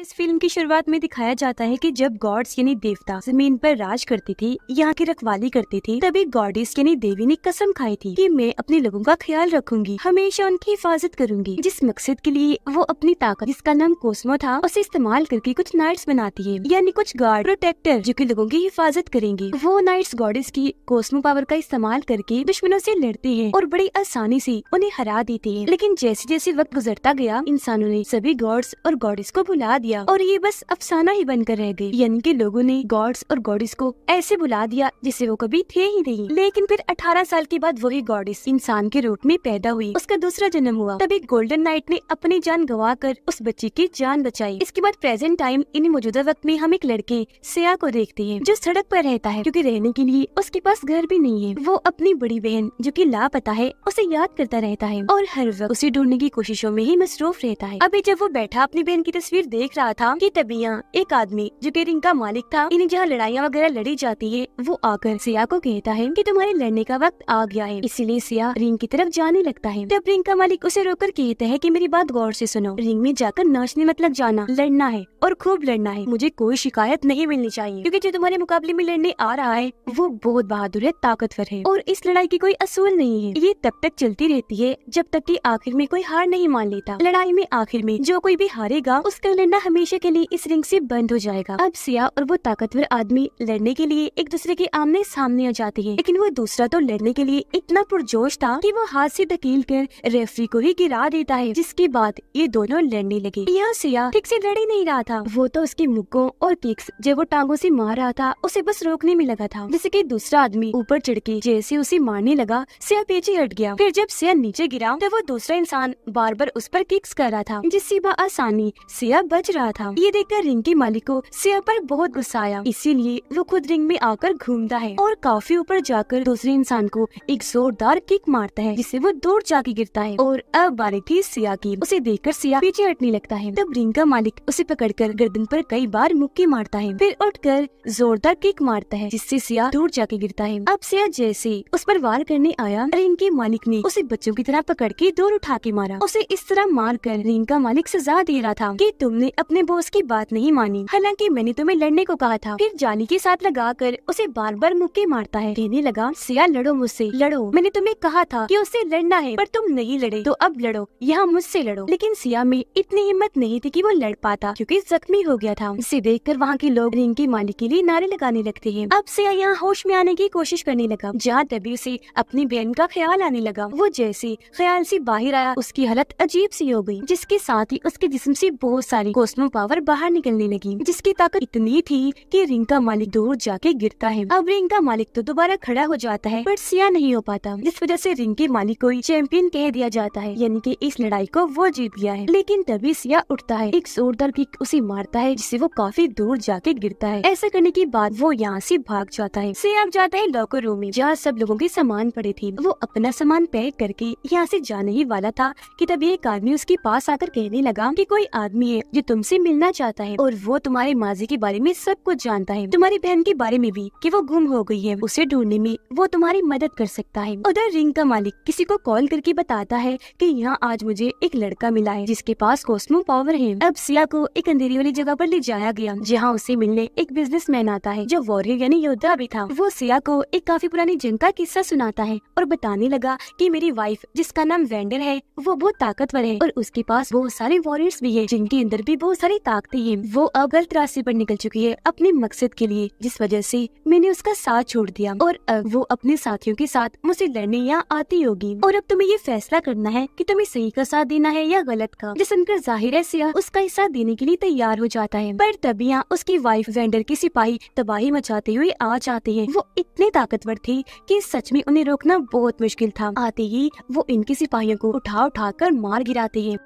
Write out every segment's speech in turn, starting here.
इस फिल्म की शुरुआत में दिखाया जाता है कि जब गॉड्स यानी देवता जमीन पर राज करती थी, यहाँ की रखवाली करती थी, तभी गॉडेस यानी देवी ने कसम खाई थी कि मैं अपने लोगों का ख्याल रखूंगी, हमेशा उनकी हिफाजत करूंगी। जिस मकसद के लिए वो अपनी ताकत, जिसका नाम कोस्मो था, उसे इस्तेमाल करके कुछ नाइट्स बनाती है, यानी कुछ गार्ड प्रोटेक्टर जो कि लोगों की हिफाजत करेंगे। वो नाइट्स गॉडेस की कोस्मो पावर का इस्तेमाल करके दुश्मनों से लड़ते हैं और बड़ी आसानी से उन्हें हरा देते हैं। लेकिन जैसे जैसे वक्त गुजरता गया, इंसानों ने सभी गॉड्स और गॉडेस को भुला दिया और ये बस अफसाना ही बनकर रह गई। यानी कि लोगों ने गॉड्स और गॉडेस को ऐसे भुला दिया जिसे वो कभी थे ही नहीं। लेकिन फिर 18 साल के बाद वही गॉडेस इंसान के रूप में पैदा हुई, उसका दूसरा जन्म हुआ। तभी गोल्डन नाइट ने अपनी जान गंवाकर उस बच्ची की जान बचाई। इसके बाद प्रेजेंट टाइम इन मौजूदा वक्त में हम एक लड़के सिया को देखते हैं जो सड़क पर रहता है क्योंकि रहने के लिए उसके पास घर भी नहीं है। वो अपनी बड़ी बहन जो कि लापता है उसे याद करता रहता है और हर वक्त उसे ढूंढने की कोशिशों में ही मसरूफ रहता है। अभी जब वो बैठा अपनी बहन की तस्वीर देख रहा था कि तभी यहाँ एक आदमी जो कि रिंग का मालिक था, इन्हें जहाँ लड़ाइयाँ वगैरह लड़ी जाती है, वो आकर सिया को कहता है कि तुम्हारे लड़ने का वक्त आ गया है। इसीलिए सिया रिंग की तरफ जाने लगता है। तब रिंग का मालिक उसे रोककर कहता है कि मेरी बात गौर से सुनो, रिंग में जाकर नाचने मत लग जाना, लड़ना है और खूब लड़ना है। मुझे कोई शिकायत नहीं मिलनी चाहिए क्योंकि जो तुम्हारे मुकाबले में लड़ने आ रहा है वो बहुत बहादुर है, ताकतवर है और इस लड़ाई की कोई असूल नहीं है। ये तब तक चलती रहती है जब तक कि आखिर में कोई हार नहीं मान लेता। लड़ाई में आखिर में जो कोई भी हारेगा उसका लड़ना हमेशा के लिए इस रिंग से बंद हो जाएगा। अब सिया और वो ताकतवर आदमी लड़ने के लिए एक दूसरे के आमने सामने आ जाते हैं, लेकिन वो दूसरा तो लड़ने के लिए इतना पुरजोश था कि वो हाथ से धकेल कर रेफरी को ही गिरा देता है, जिसके बाद ये दोनों लड़ने लगे। यहाँ सिया ठीक से लड़ ही नहीं रहा था, वो तो उसके मुक्कों और किक्स जब वो टांगों से मार रहा था उसे बस रोकने में लगा था। जैसे कि दूसरा आदमी ऊपर चढ़ के जैसे उसे मारने लगा, सिया पीछे हट गया। फिर जब सिया नीचे गिरा तो वो दूसरा इंसान बार बार उस पर किक्स कर रहा था, जिससे आसानी सिया बच रहा था। ये देखकर रिंग के मालिक को सिया पर बहुत गुस्सा आया, इसीलिए वो खुद रिंग में आकर घूमता है और काफी ऊपर जाकर दूसरे इंसान को एक जोरदार किक मारता है, जिससे वो दूर जाके गिरता है। और अब बारी थी सिया की। उसे देखकर सिया पीछे हटने लगता है। तब रिंग का मालिक उसे पकड़कर गर्दन पर कई बार मुक्के मारता है, फिर उठकर जोरदार किक मारता है, जिससे सिया दूर जाके गिरता है। अब सिया जैसे उस पर वार करने आया, रिंग के मालिक ने उसे बच्चों की तरह पकड़ के दूर उठा के मारा। उसे इस तरह मार कर रिंग का मालिक सजा दे रहा था कि तुमने अपने बॉस की बात नहीं मानी, हालांकि मैंने तुम्हें लड़ने को कहा था। फिर जाली के साथ लगाकर उसे बार बार मुक्के मारता है, कहने लगा सिया लड़ो मुझसे, लड़ो, मैंने तुम्हें कहा था कि उससे लड़ना है पर तुम नहीं लड़े, तो अब लड़ो, यहाँ मुझसे लड़ो। लेकिन सिया में इतनी हिम्मत नहीं थी कि वो लड़ पाता क्योंकि जख्मी हो गया था। इसे देखकर वहाँ के लोग रिंग के मालिक के लिए नारे लगाने लगते हैं। अब सिया यहाँ होश में आने की कोशिश करने लगा, जहाँ तभी उसे अपनी बहन का ख्याल आने लगा। वो जैसे ख्याल से बाहर आया, उसकी हालत अजीब सी हो गई, जिसके साथ ही उसके जिस्म से बहुत सारी कोस्मो पावर बाहर निकलने लगी, जिसकी ताकत इतनी थी कि रिंग का मालिक दूर जाके गिरता है। अब रिंग का मालिक तो दोबारा खड़ा हो जाता है पर सिया नहीं हो पाता, जिस वजह से रिंग के मालिक को चैंपियन कह दिया जाता है, यानी कि इस लड़ाई को वो जीत गया है। लेकिन तभी सिया उठता है, एक जोरदार किक उसे मारता है, जिससे वो काफी दूर जाके गिरता है। ऐसा करने के बाद वो यहाँ से भाग जाता है। सिया अब जाता है लॉकर रूम में, जहाँ सब लोगों के सामान पड़े थे। वो अपना सामान पैक करके यहाँ से जाने ही वाला था कि तभी एक आदमी उसके पास आकर कहने लगा कि कोई आदमी है जो तुमसे मिलना चाहता है और वो तुम्हारे माजी के बारे में सब कुछ जानता है, तुम्हारी बहन के बारे में भी कि वो गुम हो गई है, उसे ढूंढने में वो तुम्हारी मदद कर सकता है। उधर रिंग का मालिक किसी को कॉल करके बताता है कि यहाँ आज मुझे एक लड़का मिला है जिसके पास कोस्मो पावर है। अब सिया को एक अंधेरी वाली जगह पर ले जाया गया, जहाँ उसे मिलने एक बिजनेसमैन आता है जो वॉरियर यानी योद्धा भी था। वो सिया को एक काफी पुरानी जंग का किस्सा सुनाता है और बताने लगा कि मेरी वाइफ जिसका नाम वेंडर है वो बहुत ताकतवर है और उसके पास बहुत सारे वॉरियर्स भी है, जिनके अंदर भी बहुत सारी ताकतें हैं। वो अब गलत रास्ते पर निकल चुकी है अपने मकसद के लिए, जिस वजह से मैंने उसका साथ छोड़ दिया और अब वो अपने साथियों के साथ मुझसे लड़ने यहाँ आती होगी और अब तुम्हें ये फैसला करना है कि तुम्हें सही का साथ देना है या गलत का। जिस सुनकर जाहिर है सिया उसका हिस्सा देने के लिए तैयार हो जाता है, पर तभी यहाँ उसकी वाइफ वेंडर के सिपाही तबाही मचाते हुए आ जाते हैं। वो इतने ताकतवर थे कि सच में उन्हें रोकना बहुत मुश्किल था। आते ही वो इनके सिपाहियों को उठा कर मार गिराते हैं।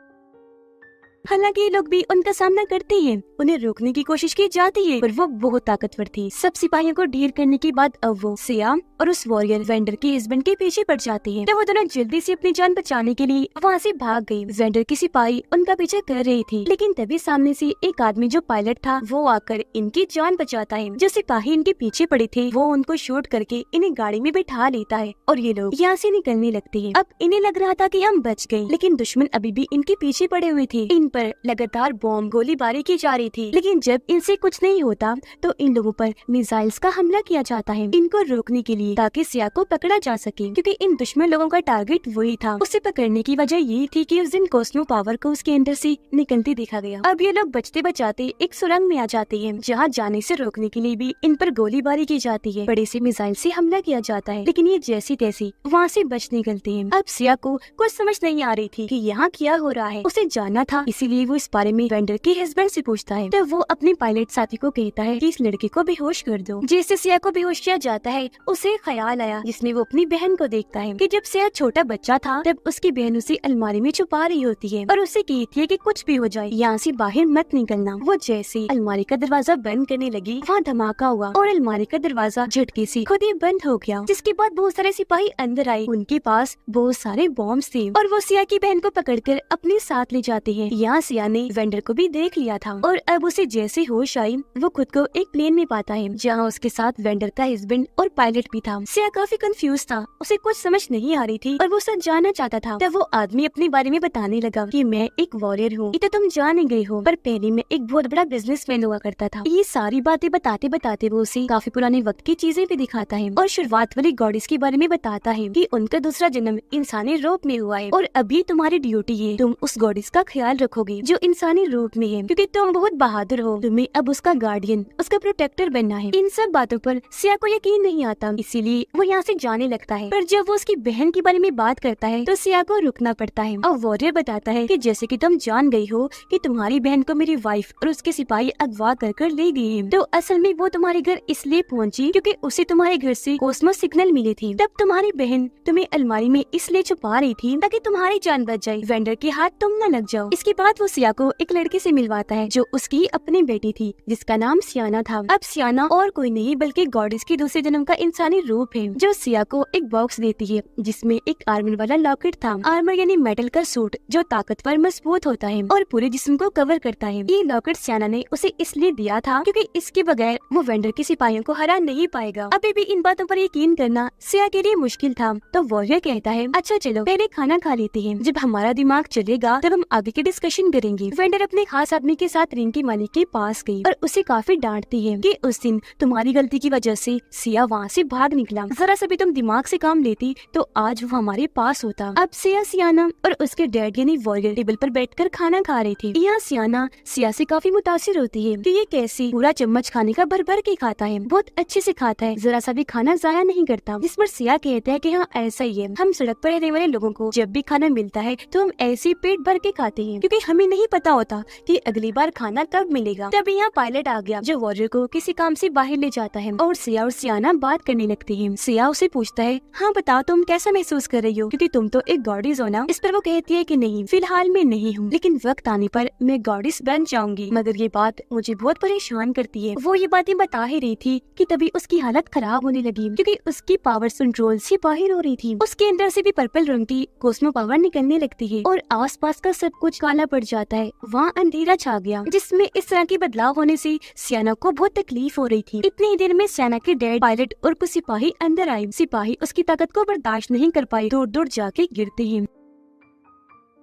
हालांकि ये लोग भी उनका सामना करते हैं, उन्हें रोकने की कोशिश की जाती है, पर वो बहुत ताकतवर थी। सब सिपाहियों को ढेर करने के बाद अब वो सिया और उस वॉरियर वेंडर के हस्बैंड के पीछे पड़ जाते हैं। तो वो दोनों जल्दी से अपनी जान बचाने के लिए वहाँ से भाग गई। वेंडर की सिपाही उनका पीछा कर रही थी, लेकिन तभी सामने से एक आदमी जो पायलट था वो आकर इनकी जान बचाता है। जो सिपाही इनके पीछे पड़े थे वो उनको शूट करके इन्हें गाड़ी में बैठा लेता है और ये लोग यहाँ से निकलने लगते हैं। अब इन्हें लग रहा था कि हम बच गए, लेकिन दुश्मन अभी भी इनके पीछे पड़े हुए थे। इन पर लगातार बॉम्ब गोलीबारी की जा रही थी। लेकिन जब इनसे कुछ नहीं होता तो इन लोगों पर मिसाइल्स का हमला किया जाता है इनको रोकने के लिए, ताकि सिया को पकड़ा जा सके, क्योंकि इन दुश्मन लोगों का टारगेट वही था। उसे पकड़ने की वजह ये थी कि उस दिन कॉस्मो पावर को उसके अंदर से निकलते देखा गया। अब ये लोग बचते बचाते एक सुरंग में आ जाते हैं, जहाँ जाने से रोकने के लिए भी इन पर गोलीबारी की जाती है। बड़े से मिसाइल से हमला किया जाता है, लेकिन ये जैसी तैसी वहाँ से बच निकलते हैं। अब सिया को कुछ समझ नहीं आ रही थी कि यहाँ क्या हो रहा है। उसे जानना था, इसीलिए वो इस बारे में वेंडर के हस्बैंड से पूछता है। तो वो अपने पायलट साथी को कहता है कि इस लड़के को बेहोश कर दो। जैसे सिया को बेहोश किया जाता है, उसे ख्याल आया जिसमें वो अपनी बहन को देखता है कि जब सिया छोटा बच्चा था तब उसकी बहन उसे अलमारी में छुपा रही होती है और उसे कहती है कि कुछ भी हो जाए यहाँ से बाहर मत निकलना। वो जैसे अलमारी का दरवाजा बंद करने लगी, वहाँ धमाका हुआ और अलमारी का दरवाजा झटके से खुद ही बंद हो गया। जिसके बाद बहुत सारे सिपाही अंदर आए, उनके पास बहुत सारे बॉम्ब थे और वो सिया की बहन को पकड़कर अपने साथ ले जाते हैं। यहाँ सिया ने वेंडर को भी देख लिया था और अब उसे जैसे होश आई, वो खुद को एक प्लेन में पाता है, जहाँ उसके साथ वेंडर का हस्बैंड और पायलट भी था। सिया काफी कंफ्यूज था, उसे कुछ समझ नहीं आ रही थी और वो सब जानना चाहता था। तब वो आदमी अपने बारे में बताने लगा कि मैं एक वॉरियर हूँ, ये तो तुम जान ही गए हो, पर पहले मैं एक बहुत बड़ा बिजनेसमैन हुआ करता था। ये सारी बातें बताते बताते वो उसे काफी पुराने वक्त की चीजें भी दिखाता है और शुरुआत वाली गॉडेस के बारे में बताता है कि उनका दूसरा जन्म इंसानी रूप में हुआ है और अभी तुम्हारी ड्यूटी है, तुम उस गॉडेस का ख्याल रखोगे जो इंसानी रूप में है, क्योंकि तुम बहुत बहादुर हो, तुम्हें अब उसका गार्डियन, उसका प्रोटेक्टर बनना है। इन सब बातों पर सिया को यकीन नहीं आता, इसीलिए वो यहाँ से जाने लगता है। पर जब वो उसकी बहन के बारे में बात करता है तो सिया को रुकना पड़ता है और वॉरियर बताता है कि जैसे कि तुम जान गई हो कि तुम्हारी बहन को मेरी वाइफ और उसके सिपाही अगवा कर ले गए हैं, तो असल में वो तुम्हारे घर इसलिए पहुंची क्योंकि उसे तुम्हारे घर से कॉस्मो सिग्नल मिली थी। तब तुम्हारी बहन तुम्हें अलमारी में इसलिए छुपा रही थी ताकि तुम्हारी जान बच जाए, वेंडर के हाथ तुम न लग जाओ। इसके बाद वो सिया को एक लड़के से मिलवाता है जो उसकी अपनी बेटी थी, जिसका नाम सियाना था। अब सियाना और कोई नहीं बल्कि गॉडेस की दूसरे जन्म का इंसानी रूप है, जो सिया को एक बॉक्स देती है जिसमें एक आर्मर वाला लॉकेट था। आर्मर यानी मेटल का सूट जो ताकतवर मजबूत होता है और पूरे जिस्म को कवर करता है। ये लॉकेट सियाना ने उसे इसलिए दिया था क्योंकि इसके बगैर वो वेंडर के सिपाहियों को हरा नहीं पाएगा। अभी भी इन बातों पर यकीन करना सिया के लिए मुश्किल था, तो वॉरियर कहता है अच्छा चलो पहले खाना खा लेते हैं, जब हमारा दिमाग चलेगा तब हम आगे की डिस्कशन करेंगे। वेंडर अपने खास आदमी के साथ रिंग की मालिक के पास गई और उसे काफी डांटती है कि उस दिन तुम्हारी गलती की वजह से सिया वहाँ से भाग निकला, जरा सा भी तुम दिमाग से काम लेती तो आज वो हमारे पास होता। अब सियाना और उसके डैड यानी वॉरियर टेबल पर बैठकर खाना खा रहे थे। यहाँ सियाना सिया से काफी मुतासिर होती है कि ये कैसे पूरा चम्मच खाने का भर भर के खाता है, बहुत अच्छे से खाता है, जरा सा भी खाना जाया नहीं करता। जिस पर सिया कहता है कि हाँ ऐसा ही है, हम सड़क पर रहने वाले लोगों को जब भी खाना मिलता है तो हम ऐसे पेट भर के खाते हैं क्योंकि हमें नहीं पता होता कि अगली बार खाना कब मिलेगा। तब यहाँ पायलट आ गया जो वॉरियर को किसी काम से बाहर ले जाता है और सिया और सियाना बात करने लगती है। सिया उसे पूछता है हाँ बताओ तुम कैसा महसूस कर रही हो, क्योंकि तुम तो एक गॉडेस हो ना। इस पर वो कहती है कि नहीं फिलहाल मैं नहीं हूँ, लेकिन वक्त आने पर मैं गॉडेस बन जाऊंगी। मगर ये बात मुझे बहुत परेशान करती है। वो ये बातें बता ही रही थी कि तभी उसकी हालत खराब होने लगी क्योंकि उसकी पावर कंट्रोल से बाहर हो रही थी। उसके अंदर से भी पर्पल रंग की कॉस्मो पावर निकलने लगती है और आसपास का सब कुछ काला पड़ जाता है। वहाँ अंधेरा छा गया जिसमें इस तरह के बदलाव होने से सियाना को बहुत तकलीफ हो रही थी। इतनी देर में सियाना के डैड पायलट और कुछ सिपाही अंदर आए। सिपाही उसकी ताकत को बर्दाश्त नहीं कर पाए, दूर दूर जाके गिरते हैं।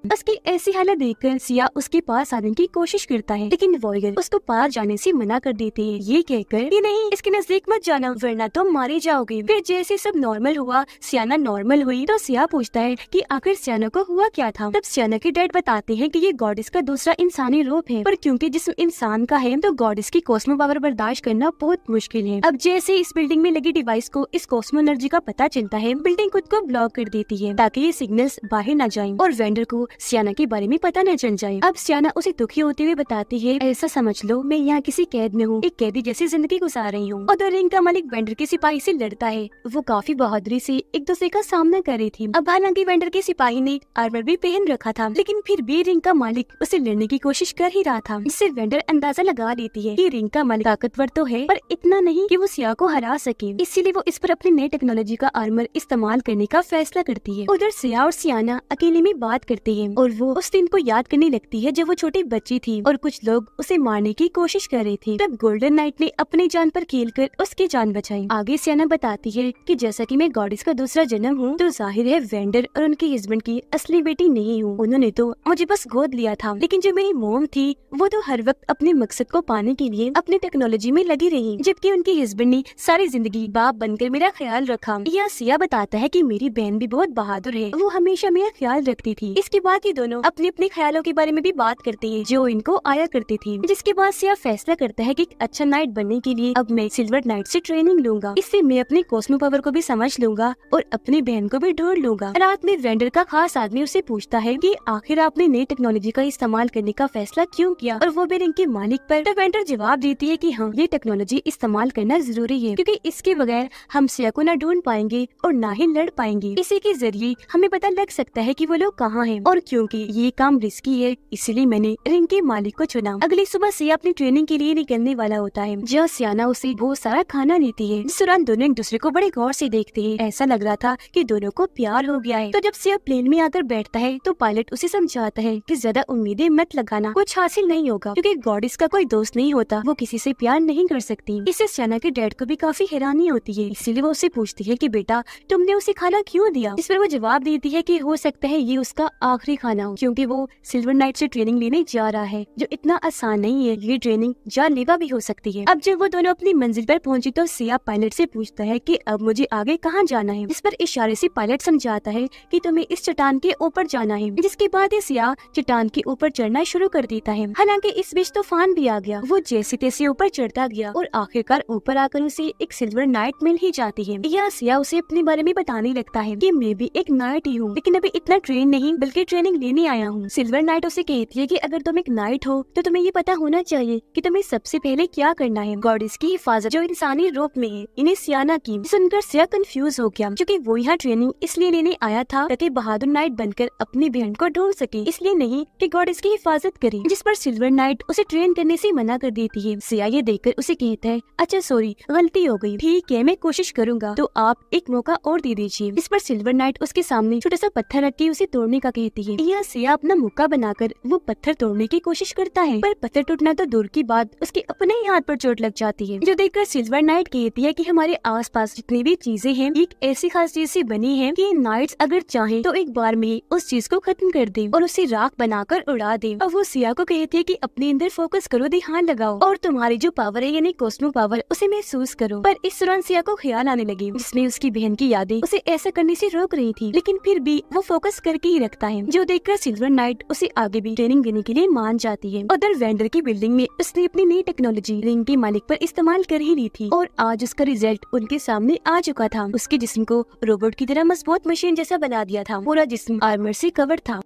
उसकी ऐसी हालत देखकर सिया उसके पास आने की कोशिश करता है, लेकिन वॉरियर उसको पार जाने से मना कर देते हैं, ये कहकर कि नहीं इसके नजदीक मत जाना वरना तुम मारे जाओगे। फिर जैसे सब नॉर्मल हुआ, सियाना नॉर्मल हुई, तो सिया पूछता है कि आखिर सियाना को हुआ क्या था। तब सियाना के डैड बताते हैं कि ये गॉडेस का दूसरा इंसानी रूप है, पर क्योंकि जिस्म इंसान का है तो गॉडेस की कॉस्मो पावर बर्दाश्त करना बहुत मुश्किल है। अब जैसे इस बिल्डिंग में लगी डिवाइस को इस कॉस्मो एनर्जी का पता चलता है, बिल्डिंग खुद को ब्लॉक कर देती है ताकि ये सिग्नल्स बाहर न जाएं और वेंडर को सियाना के बारे में पता न चल जाए। अब सियाना उसे दुखी होते हुए बताती है ऐसा समझ लो मैं यहाँ किसी कैद में हूँ, एक कैदी जैसी जिंदगी गुजार रही हूँ। उधर रिंग का मालिक वेंडर के सिपाही से लड़ता है। वो काफी बहादुरी से एक दूसरे का सामना कर रही थी। अब हालांकि वेंडर के सिपाही ने आर्मर भी पहन रखा था, लेकिन फिर भी रिंग का मालिक उसे लड़ने की कोशिश कर ही रहा था। इससे वेंडर अंदाजा लगा लेती है कि रिंग का मालिक ताकतवर तो है पर इतना नहीं कि वो सिया को हरा सके, इसीलिए वो इस पर अपनी नई टेक्नोलॉजी का आर्मर इस्तेमाल करने का फैसला करती है। उधर सिया और सियाना अकेले में बात करते हैं। हैं और वो उस दिन को याद करने लगती है जब वो छोटी बच्ची थी और कुछ लोग उसे मारने की कोशिश कर रहे थे। तब गोल्डन नाइट ने अपनी जान पर खेलकर उसकी जान बचाई। आगे सियाना बताती है कि जैसा कि मैं गॉडेस का दूसरा जन्म हूँ, तो जाहिर है वेंडर और उनके हस्बैंड की असली बेटी नहीं हूँ। उन्होंने तो मुझे बस गोद लिया था, लेकिन जो मेरी मोम थी वो तो हर वक्त अपने मकसद को पाने के लिए अपनी टेक्नोलॉजी में लगी रही, जबकि उनके हस्बैंड ने सारी जिंदगी बाप बनकर मेरा ख्याल रखा। यह सिया बताता है कि मेरी बहन भी बहुत बहादुर है, वो हमेशा मेरा ख्याल रखती थी। इसके बाद ये दोनों अपने अपने ख्यालों के बारे में भी बात करते हैं जो इनको आया करती थी, जिसके बाद सिया फैसला करता है कि एक अच्छा नाइट बनने के लिए अब मैं सिल्वर नाइट से ट्रेनिंग लूंगा। इससे मैं अपने कॉस्मो पावर को भी समझ लूंगा और अपनी बहन को भी ढूंढ लूंगा। रात में वेंडर का खास आदमी उसे पूछता है कि आखिर आपने नई टेक्नोलॉजी का इस्तेमाल करने का फैसला क्यों किया, और वो भी रिंग के मालिक पर। तो वेंडर जवाब देती है कि हाँ, ये टेक्नोलॉजी इस्तेमाल करना जरूरी है क्योंकि इसके बगैर हम सिया को न ढूंढ पाएंगे और न ही लड़ पाएंगे। इसी के जरिए हमें पता लग सकता है कि वो लोग कहाँ हैं, और क्योंकि ये काम रिस्की है इसलिए मैंने रिंग के मालिक को चुना। अगली सुबह सिया अपनी ट्रेनिंग के लिए निकलने वाला होता है, जहाँ सियाना उसे बहुत सारा खाना देती है। इस दौरान दोनों एक दूसरे को बड़े गौर से देखते हैं। ऐसा लग रहा था कि दोनों को प्यार हो गया है। तो जब सिया प्लेन में आकर बैठता है तो पायलट उसे समझाता है कि ज्यादा उम्मीदें मत लगाना, कुछ हासिल नहीं होगा क्योंकि गॉडेस का कोई दोस्त नहीं होता, वो किसी से प्यार नहीं कर सकती। इससे सियाना के डैड को भी काफी हैरानी होती है, इसीलिए वो उसे पूछती है कि बेटा तुमने उसे खाना क्यों दिया। इस पर वो जवाब देती है कि हो सकता है ये उसका आखिरी खाना हो, क्योंकि वो सिल्वर नाइट से ट्रेनिंग लेने जा रहा है जो इतना आसान नहीं है। ये ट्रेनिंग जानलेवा भी हो सकती है। अब जब वो दोनों अपनी मंजिल पर पहुंची तो सिया पायलट से पूछता है कि अब मुझे आगे कहाँ जाना है। इस पर इशारे से पायलट समझाता है कि तुम्हें इस चट्टान के ऊपर जाना है, जिसके बाद सिया चट्टान के ऊपर चढ़ना शुरू कर देता है। हालांकि इस बीच तूफान भी आ गया। वो जैसे तैसे ऊपर चढ़ता गया और आखिरकार ऊपर आकर उसे एक सिल्वर नाइट मिल ही जाती है। यह सिया उसे अपने बारे में बताने लगता है कि मैं भी एक नाइट ही हूँ, लेकिन अभी इतना ट्रेन नहीं बल्कि ट्रेनिंग लेने आया हूँ। सिल्वर नाइट उसे कहती है कि अगर तुम एक नाइट हो तो तुम्हें ये पता होना चाहिए कि तुम्हें सबसे पहले क्या करना है। गॉडेस की हिफाजत जो इंसानी रूप में है, इन्हें सियाना की। सुनकर सिया कंफ्यूज हो गया, क्योंकि वो यहाँ ट्रेनिंग इसलिए लेने आया था ताकि बहादुर नाइट बनकर अपनी बहन को ढूंढ सके, इसलिए नहीं कि गॉडेस की हिफाजत करे। जिस पर सिल्वर नाइट उसे ट्रेन करने से मना कर देती है। सिया ये देखकर उसे कहता है, अच्छा सॉरी, गलती हो गई, ठीक है मैं कोशिश करूंगा, तो आप एक मौका और दे दीजिए। इस पर सिल्वर नाइट उसके सामने छोटा सा पत्थर रख के उसे तोड़ने का कहती है। यह सिया अपना मौका बनाकर वो पत्थर तोड़ने की कोशिश करता है, पर पत्थर टूटना तो दूर की बात, उसके अपने ही हाथ पर चोट लग जाती है, जो देखकर सिल्वर नाइट कहती है कि हमारे आसपास जितनी भी चीजें हैं एक ऐसी खास चीज से बनी है कि नाइट्स अगर चाहे तो एक बार में ही उस चीज को खत्म कर दे और उसे राख बनाकर उड़ा दे। और वो सिया को कहती है कि अपने अंदर फोकस करो, ध्यान लगाओ और तुम्हारी जो पावर है यानी कॉस्मो पावर उसे महसूस करो। पर इस दौरान सिया को ख्याल आने लगे जिसमें उसकी बहन की यादें उसे ऐसा करने से रोक रही थी, लेकिन फिर भी वो फोकस करके ही रखता है, जो देखकर सिल्वर नाइट उसे आगे भी ट्रेनिंग देने के लिए मान जाती है। उधर वेंडर की बिल्डिंग में उसने अपनी नई टेक्नोलॉजी रिंग के मालिक पर इस्तेमाल कर ही ली थी और आज उसका रिजल्ट उनके सामने आ चुका था। उसके जिस्म को रोबोट की तरह मजबूत मशीन जैसा बना दिया था, पूरा जिस्म आर्मर से कवर था।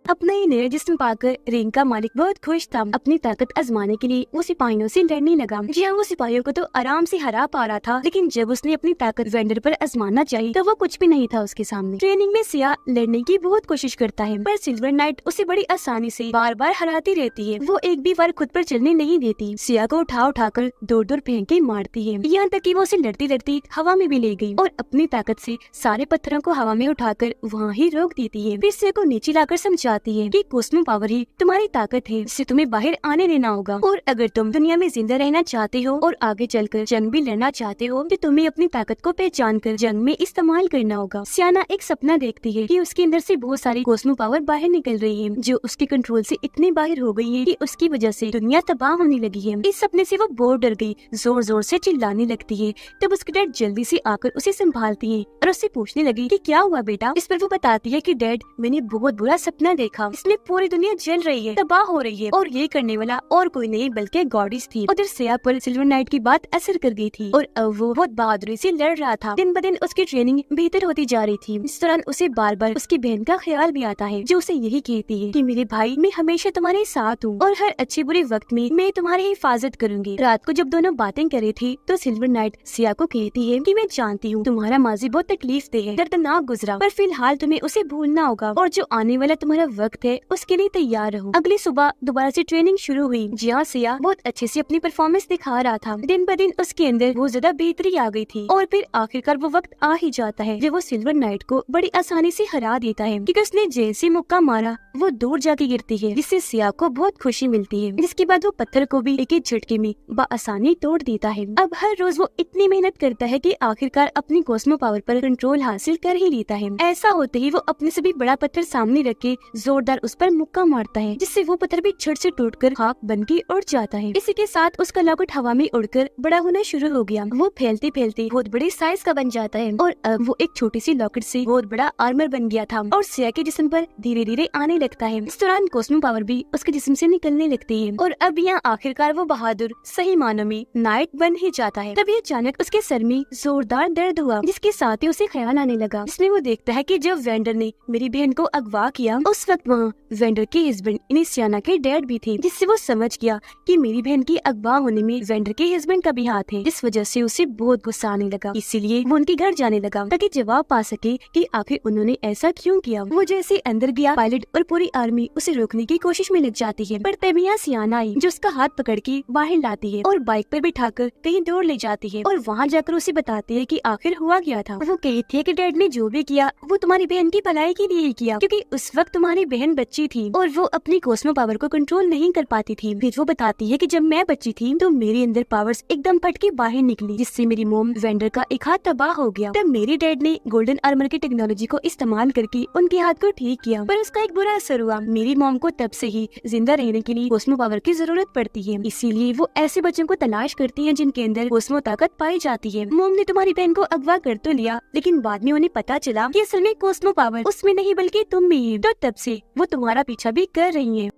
अपना ही नया जिस्म पाकर रिंग का मालिक बहुत खुश था। अपनी ताकत आजमाने के लिए वो सिपाहियों से लड़ने लगा। जी हाँ, वो सिपाहियों को तो आराम से हरा पा रहा था, लेकिन जब उसने अपनी ताकत वेंडर पर आजमाना चाहिए तो वो कुछ भी नहीं था उसके सामने। ट्रेनिंग में सिया लड़ने की बहुत कोशिश करता है, पर सिल्वर नाइट उसे बड़ी आसानी से बार बार हराती रहती है। वो एक भी बार खुद पर चलने नहीं देती, सिया को उठा उठाकर दूर दूर फेंक के मारती है, यहाँ तक कि वो उसे लड़ती लड़ती हवा में भी ले गई और अपनी ताकत से सारे पत्थरों को हवा में उठाकर वहाँ ही रोक देती है। फिर सिया को नीचे लाकर समझाती है कि कॉस्मो पावर ही तुम्हारी ताकत है, जिससे तुम्हें बाहर आने देना होगा, और अगर तुम दुनिया में जिंदा रहना चाहते हो और आगे चलकर जंग भी लड़ना चाहते हो तो तुम्हें अपनी ताकत को पहचान कर जंग में इस्तेमाल करना होगा। सियाना एक सपना देखती है कि उसके अंदर से बहुत सारी कॉस्मो पावर बाहर निकल रही है, जो उसके कंट्रोल से इतनी बाहर हो गई है कि उसकी वजह से दुनिया तबाह होने लगी है। इस सपने से वो बहुत डर गई, जोर जोर से चिल्लाने लगती है। तब उसके डैड जल्दी से आकर उसे संभालती है और उससे पूछने लगी कि क्या हुआ बेटा। इस पर वो बताती है कि डैड, मैंने बहुत बुरा सपना देखा, इसमें पूरी दुनिया जल रही है, तबाह हो रही है, और ये करने वाला और कोई नहीं बल्कि गॉडेस थी। उधर सिया पर सिल्वर नाइट की बात असर कर गई थी और अब वो बहुत बहादुरी से लड़ रहा था। दिन ब दिन उसकी ट्रेनिंग बेहतर होती जा रही थी। इस दौरान उसे बार बार उसकी बहन का ख्याल भी आता है, जो उसे यही कहती है कि मेरे भाई, मैं हमेशा तुम्हारे साथ हूँ और हर अच्छे बुरे वक्त में मैं तुम्हारी हिफाजत करूंगी। रात को जब दोनों बातें कर रही थी तो सिल्वर नाइट सिया को कहती है कि मैं जानती हूँ तुम्हारा माजी बहुत तकलीफ दे है, दर्दनाक गुजरा, पर फिलहाल तुम्हें उसे भूलना होगा और जो आने वाला तुम्हारा वक्त है उसके लिए तैयार रहो। अगली सुबह दोबारा से ट्रेनिंग शुरू हुई, जहाँ सिया बहुत अच्छे से अपनी परफॉर्मेंस दिखा रहा था। दिन ब दिन उसके अंदर बहुत ज्यादा बेहतरी आ गई थी और फिर आखिरकार वो वक्त आ ही जाता है जब वो सिल्वर नाइट को बड़ी आसानी से हरा देता है, क्योंकि उसने जैसे मुक्का मारा वो दूर जाके गिरती है, जिससे सिया को बहुत खुशी मिलती है। जिसके बाद वो पत्थर को भी एक ही झटके में बआसानी तोड़ देता है। अब हर रोज वो इतनी मेहनत करता है कि आखिरकार अपनी कॉस्मो पावर पर कंट्रोल हासिल कर ही लेता है। ऐसा होते ही वो अपने से भी बड़ा पत्थर सामने रख के जोरदार उस पर मुक्का मारता है, जिससे वो पत्थर भी झट से टूटकर खाक बन के उड़ जाता है। इसी के साथ उसका लॉकेट हवा में उड़कर बड़ा होना शुरू हो गया। वो फैलते फैलते बहुत बड़े साइज का बन जाता है और अब वो एक छोटी सी लॉकेट से बहुत बड़ा आर्मर बन गया था और सिया के जिस्म पर धीरे धीरे आने लगता है। इस दौरान कॉस्मो पावर भी उसके जिस्म से निकलने लगती है और अब यहाँ आखिरकार वो बहादुर सही मानों में नाइट बन ही जाता है। तभी अचानक उसके सर में जोरदार दर्द हुआ, जिसके साथ ही उसे ख्याल आने लगा। इसमें वो देखता है कि जब वेंडर ने मेरी बहन को अगवा किया उस वक्त वहाँ वेंडर के हस्बैंड यानी सियाना के डैड भी थे, जिससे वो समझ गया कि मेरी बहन की अगवा होने में वेंडर के हस्बैंड का भी हाथ है। जिस वजह से उसे बहुत गुस्सा आने लगा, इसीलिए वो उनके घर जाने लगा ताकि जवाब पा सके कि आखिर उन्होंने ऐसा क्यों किया। वो जैसे अंदर गया, पायलट और पूरी आर्मी उसे रोकने की कोशिश में लग जाती है, पर तभी यहाँ सियाना आई जो उसका हाथ पकड़ के बाहर लाती है और बाइक पर बिठाकर कहीं दूर ले जाती है और वहाँ जाकर उसे बताती है कि आखिर हुआ क्या था। वो कहती है कि डैड ने जो भी किया वो तुम्हारी बहन की भलाई के लिए ही किया, क्योंकि उस वक्त तुम्हारी बहन बच्ची थी और वो अपनी कॉस्मो पावर को कंट्रोल नहीं कर पाती थी। फिर वो बताती है कि जब मैं बच्ची थी तो मेरे अंदर पावर्स एकदम फट के बाहर निकली, जिससे मेरी मोम वेंडर का एक हाथ तबाह हो गया। तब मेरे डैड ने गोल्डन आर्मर की टेक्नोलॉजी को इस्तेमाल करके उनके हाथ को ठीक किया, पर उसका एक बुरा असर हुआ। मेरी मोम को तब से ही जिंदा रहने के लिए कॉस्मो पावर की जरूरत पड़ती है, इसीलिए वो ऐसे बच्चों को तलाश करती है जिनके अंदर कॉस्मो ताकत पाई जाती है। मोम ने तुम्हारी बहन को अगवा कर तो लिया, लेकिन बाद में उन्हें पता चला कि असल में कॉस्मो पावर उसमें नहीं बल्कि तुम में है, तो तब से वो तुम्हारा पीछा भी कर रही है।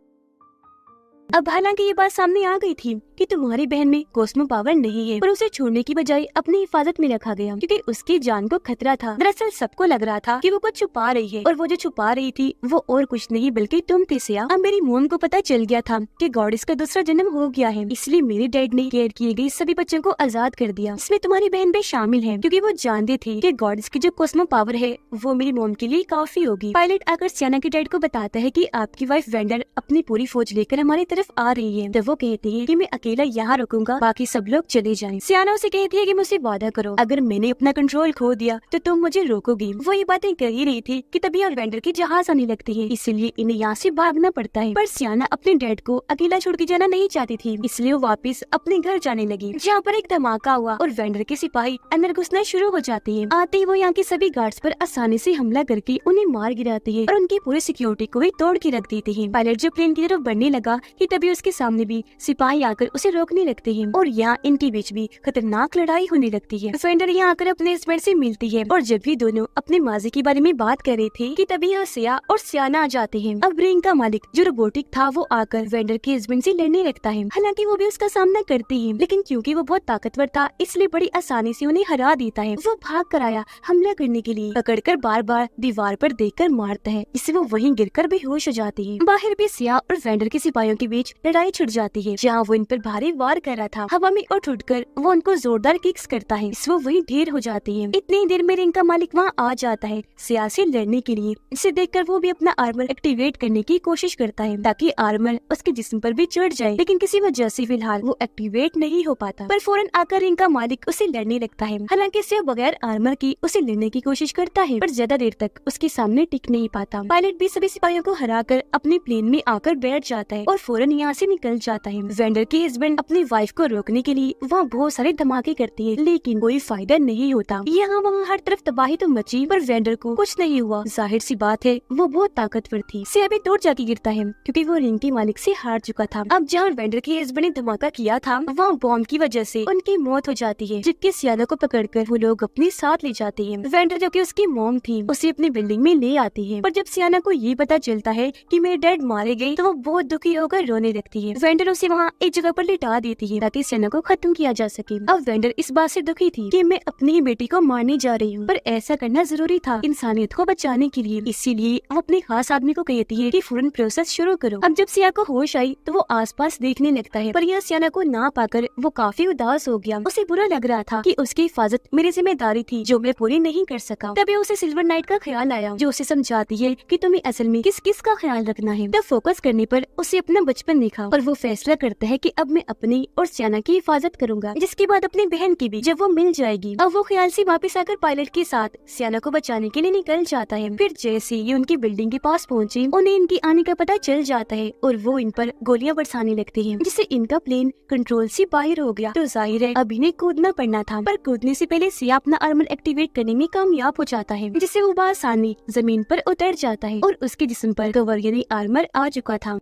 अब हालांकि ये बात सामने आ गई थी कि तुम्हारी बहन में कॉस्मो पावर नहीं है, पर उसे छोड़ने की बजाय अपनी हिफाजत में रखा गया क्योंकि उसकी जान को खतरा था। दरअसल सबको लग रहा था कि वो कुछ छुपा रही है और वो जो छुपा रही थी वो और कुछ नहीं बल्कि तुम थे सिया। अब मेरी मोम को पता चल गया था कि गॉडेस का दूसरा जन्म हो गया है, इसलिए मेरे डैड ने केयर किए गए सभी बच्चों को आजाद कर दिया। इसमें तुम्हारी बहन भी शामिल है, क्योंकि वो जानते थे कि गॉडेस की जो कॉस्मो पावर है वो मेरी मोम के लिए काफी होगी। पायलट आकर सियाना के डैड को बताता है कि आपकी वाइफ वेंडर अपनी पूरी फौज लेकर हमारी तरफ आ रही है। तब वो कहती है कि मैं अकेला यहाँ रुकूंगा, बाकी सब लोग चले जाएं। सियाना उसे कहती है कि मुझसे वादा करो, अगर मैंने अपना कंट्रोल खो दिया तो तुम मुझे रोकोगी। वो ये बातें कर ही रही थी कि तभी वेंडर की जहाज आने लगती है, इसलिए इन्हें यहाँ से भागना पड़ता है। पर सियाना अपने डैड को अकेला छोड़ के जाना नहीं चाहती थी, इसलिए वो वापस अपने घर जाने लगी, जहाँ पर एक धमाका हुआ और वेंडर के सिपाही अंदर घुसना शुरू हो जाते हैं। आते ही वो यहाँ के सभी गार्ड्स पर आसानी से हमला करके उन्हें मार गिराती है और उनकी पूरी सिक्योरिटी को भी तोड़ के रख देती है। पायलट जो प्लेन की तरफ बढ़ने लगा कि तभी उसके सामने भी सिपाही आकर उसे रोकने लगते हैं और यहाँ इनके बीच भी खतरनाक लड़ाई होने लगती है। वेंडर यहाँ आकर अपने हस्बैंड से मिलती है और जब भी दोनों अपने माजी के बारे में बात कर रहे थे कि तभी यहाँ सिया और सियाना आ जाते हैं। अब रिंग का मालिक जो रोबोटिक था वो आकर वेंडर के हस्बैंड से लड़ने लगता है। हालांकि वो भी उसका सामना करती है, लेकिन क्योंकि वो बहुत ताकतवर था इसलिए बड़ी आसानी से उन्हें हरा देता है। वो भाग कर आया हमला करने के लिए, पकड़कर बार बार दीवार पर देखकर मारता है, इससे वो वहीं गिरकर बेहोश हो जाती है। बाहर भी सिया और वेंडर के सिपाहियों के बीच लड़ाई छिड़ जाती है, जहाँ वो इन पर भारी वार कर रहा था। हवा में उठकर वो उनको जोरदार किक्स करता है, इससे वो वहीं ढेर हो जाती है। इतनी देर में रिंग का मालिक वहाँ आ जाता है सिया से लड़ने के लिए। इसे देखकर वो भी अपना आर्मर एक्टिवेट करने की कोशिश करता है ताकि आर्मर उसके जिस्म पर भी चढ़ जाए, लेकिन किसी वजह से फिलहाल वो एक्टिवेट नहीं हो पाता। पर फौरन आकर रिंग का मालिक उसे लड़ने लगता है। हालांकि सिया बगैर आर्मर की उसे लड़ने की कोशिश करता है, पर ज्यादा देर तक उसके सामने टिक नहीं पाता। पायलट भी सभी सिपाहियों को हराकर अपने प्लेन में आकर बैठ जाता है और फौरन यहाँ से निकल जाता है। वेंडर के हस्बैंड अपनी वाइफ को रोकने के लिए वहाँ बहुत सारे धमाके करती है, लेकिन कोई फायदा नहीं होता। यहाँ वहाँ हर तरफ तबाही तो मची, पर वेंडर को कुछ नहीं हुआ। जाहिर सी बात है वो बहुत ताकतवर थी। सिया भी दूर जाके गिरता है क्योंकि वो रिंग के मालिक से हार चुका था। अब जहाँ वेंडर के हस्बैंड ने धमाका किया था वहाँ बॉम्ब की वजह से उनकी मौत हो जाती है, जबकि सियाना को पकड़कर वो लोग अपने साथ ले जाते हैं। वेंडर जो कि उसकी मॉम थी उसे अपनी बिल्डिंग में ले आती है, पर जब सियाना को ये पता चलता है कि मेरे डैड मारे गए तो वो बहुत दुखी होकर रोने लगती है। वेंडर उसे वहाँ एक जगह पर लिटा देती है ताकि सियाना को खत्म किया जा सके। अब वेंडर इस बात से दुखी थी कि मैं अपनी ही बेटी को मारने जा रही हूँ, पर ऐसा करना जरूरी था इंसानियत को बचाने के लिए। इसीलिए वो अपने खास आदमी को कहती है कि फौरन प्रोसेस शुरू करो। अब जब सिया को होश आई तो वो आसपास देखने लगता है, पर यहाँ सियाना को ना पाकर वो काफी उदास हो गया। उसे बुरा लग रहा था कि उसकी हिफाजत मेरी जिम्मेदारी थी जो मैं पूरी नहीं कर सका। तभी उसे सिल्वर नाइट का ख्याल आया जो उसे समझाती है कि तुम्हें असल में किस किस का ख्याल रखना है। तब फोकस करने पर उसे अपना बचपन दिखा और वो फैसला करता है कि अब मैं अपनी और सियाना की हिफाजत करूंगा, जिसके बाद अपनी बहन की भी जब वो मिल जाएगी। अब वो ख्याल से वापस आकर पायलट के साथ सियाना को बचाने के लिए निकल जाता है। फिर जैसे ये उनकी बिल्डिंग के पास पहुँचे उन्हें इनकी आने का पता चल जाता है और वो इन पर गोलियां बरसाने लगती है, जिससे इनका प्लेन कंट्रोल से बाहर हो गया। तो जाहिर है अब इन्हें कूदना पड़ना था, पर कूदने से पहले सिया अपना आर्मर एक्टिवेट करने में कामयाब हो जाता है, जिससे वो बआसानी जमीन पर उतर जाता है और उसके जिस्म पर कवर यानी आर्मर आ चुका था।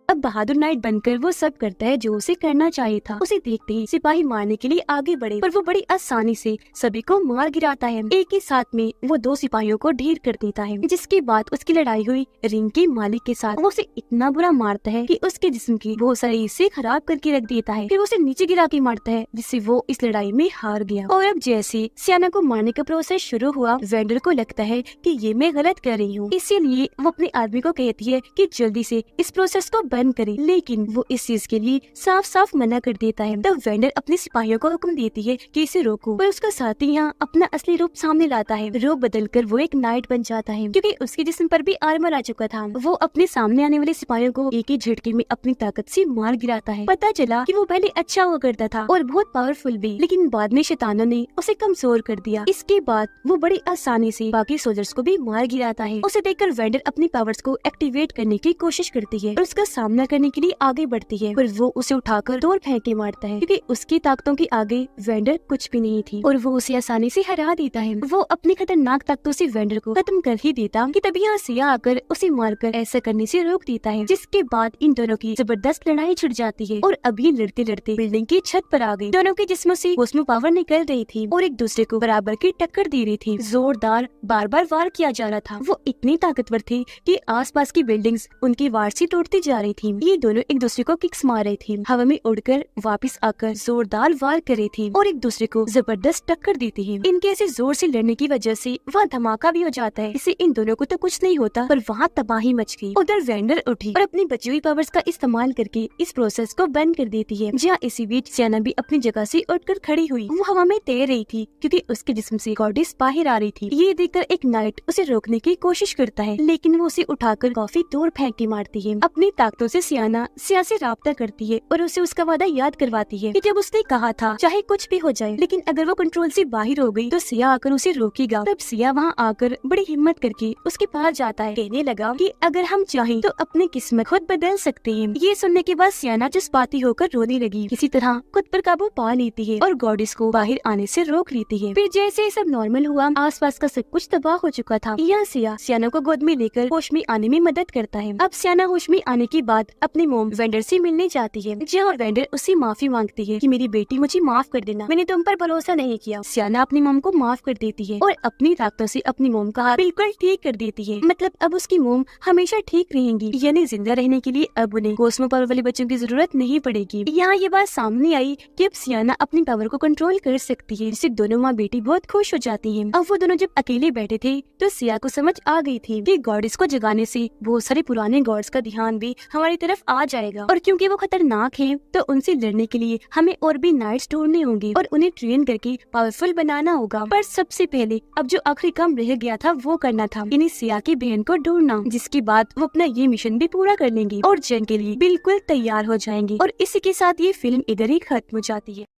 अब बहादुर नाइट बनकर वो सब करता है जो उसे करना चाहिए था। उसे देखते ही सिपाही मारने के लिए आगे बढ़े, पर वो बड़ी आसानी से सभी को मार गिराता है। एक ही साथ में वो 2 सिपाहियों को ढेर कर देता है, जिसके बाद उसकी लड़ाई हुई रिंग के मालिक के साथ। वो उसे इतना बुरा मारता है कि उसके जिस्म की बहुत सारे हिस्से खराब करके रख देता है। फिर उसे नीचे गिरा के मारता है, जिससे वो इस लड़ाई में हार गया। और अब जैसे सियाना को मारने का प्रोसेस शुरू हुआ, वेंडर को लगता है कि ये मैं गलत कर रही हूँ, इसीलिए वो अपने आदमी को कहती है कि जल्दी से इस प्रोसेस को बंद करे, लेकिन वो इस चीज के लिए साफ साफ मना कर देता है। तब वेंडर अपने सिपाहियों को हुक्म देती है कि इसे रोको, पर उसका साथी यहाँ अपना असली रूप सामने लाता है। रूप बदलकर वो एक नाइट बन जाता है, क्योंकि उसके जिस्म पर भी आर्मर आ चुका था। वो अपने सामने आने वाले सिपाहियों को एक ही झटके में अपनी ताकत से मार गिराता है। पता चला कि वो पहले अच्छा हुआ करता था और बहुत पावरफुल भी, लेकिन बाद में शैतानों ने उसे कमजोर कर दिया। इसके बाद वो बड़ी आसानी से बाकी सोल्जर्स को भी मार गिराता है। उसे देखकर वेंडर अपनी पावर्स को एक्टिवेट करने की कोशिश करती है और उसका सामना करने के लिए आगे बढ़ती है, पर वो उसे उठाकर दूर फेंक के मारता है, क्योंकि उसकी ताकतों के आगे वेंडर कुछ भी नहीं थी और वो उसे आसानी से हरा देता है। वो अपनी खतरनाक ताकतों से वेंडर को खत्म कर ही देता कि तभी यहाँ सिया आकर उसे मारकर ऐसा करने से रोक देता है, जिसके बाद इन दोनों की जबरदस्त लड़ाई छिड़ जाती है और अभी लड़ते लड़ते बिल्डिंग की छत पर आ गई। दोनों के जिस्मों से कॉस्मो पावर निकल रही थी और एक दूसरे को बराबर की टक्कर दे रही थी। जोरदार बार बार वार किया जा रहा था। वो इतनी ताकतवर थे कि आसपास की बिल्डिंग्स उनकी वार से टूटती जा रही थी। ये दोनों एक दूसरे को किक्स मार रही थी, हवा में उड़कर वापस आकर जोरदार वार कर रही थी और एक दूसरे को जबरदस्त टक्कर देती है। इनके ऐसे जोर से लड़ने की वजह से वहाँ धमाका भी हो जाता है। इससे इन दोनों को तो कुछ नहीं होता, पर वहाँ तबाही मच गई। उधर वेंडर उठी और अपनी बची हुई पावर्स का इस्तेमाल करके इस प्रोसेस को बंद कर देती है। जहाँ इसी बीच सियाना भी अपनी जगह से उठकर खड़ी हुई। वो हवा में तैर रही थी क्योंकि उसके जिस्म से गॉडेस बाहर आ रही थी। ये देखकर एक नाइट उसे रोकने की कोशिश करता है, लेकिन वो उसे उठाकर काफी दूर फेंक के मारती है। अपनी ताकतों से सियाना सिया से राब्ता करती है और उसे उसका वादा याद करवाती है कि जब उसने कहा था चाहे कुछ भी हो जाए, लेकिन अगर वो कंट्रोल से बाहर हो गई तो सिया आकर उसे रोकेगा। तब सिया वहाँ आकर बड़ी हिम्मत करके उसके पास जाता है, कहने लगा कि अगर हम चाहें तो अपनी किस्मत खुद बदल सकते हैं। ये सुनने के बाद सियाना जज्बाती होकर रोने लगी। किसी तरह खुद पर काबू पा लेती है और गॉडेस को बाहर आने से रोक लेती है। फिर जैसे सब नॉर्मल हुआ, आसपास का सब कुछ तबाह हो चुका था। यहाँ सियाना को गोद में लेकर होश में आने में मदद करता है। अब सियाना होश में आने के बाद अपनी मोम वेंडर से मिलने जाती है, जहाँ वेंडर उससे माफी मांगती है कि मेरी बेटी मुझे माफ कर देना, मैंने तुम पर भरोसा नहीं किया। सियाना अपनी मोम को माफ कर देती है और अपनी ताकतों से अपनी मोम का हाल बिल्कुल ठीक कर देती है। मतलब अब उसकी मोम हमेशा ठीक रहेंगी, यानी जिंदा रहने के लिए अब उन्हें कॉस्मो पावर वाले बच्चों की जरूरत नहीं पड़ेगी। यहाँ ये बात सामने आई कि अब सियाना अपनी पावर को कंट्रोल कर सकती है, जिससे दोनों माँ बेटी बहुत खुश हो जाती है। अब वो दोनों जब अकेले बैठे थे तो सिया को समझ आ गई थी कि गॉडेस को जगाने से बहुत सारे पुराने गॉड्स का ध्यान भी हमारी तरफ आ जाएगा, और क्योंकि वो खतरनाक हैं तो उनसे लड़ने के लिए हमें और भी नाइट्स ढूंढने होंगे और उन्हें ट्रेन करके पावरफुल बनाना होगा। पर सबसे पहले अब जो आखिरी काम रह गया था वो करना था, यानी सिया की बहन को ढूंढना, जिसके बाद वो अपना ये मिशन भी पूरा कर लेंगी और जंग के लिए बिल्कुल तैयार हो जाएंगी। और इसी के साथ ये फिल्म इधर ही खत्म हो जाती है।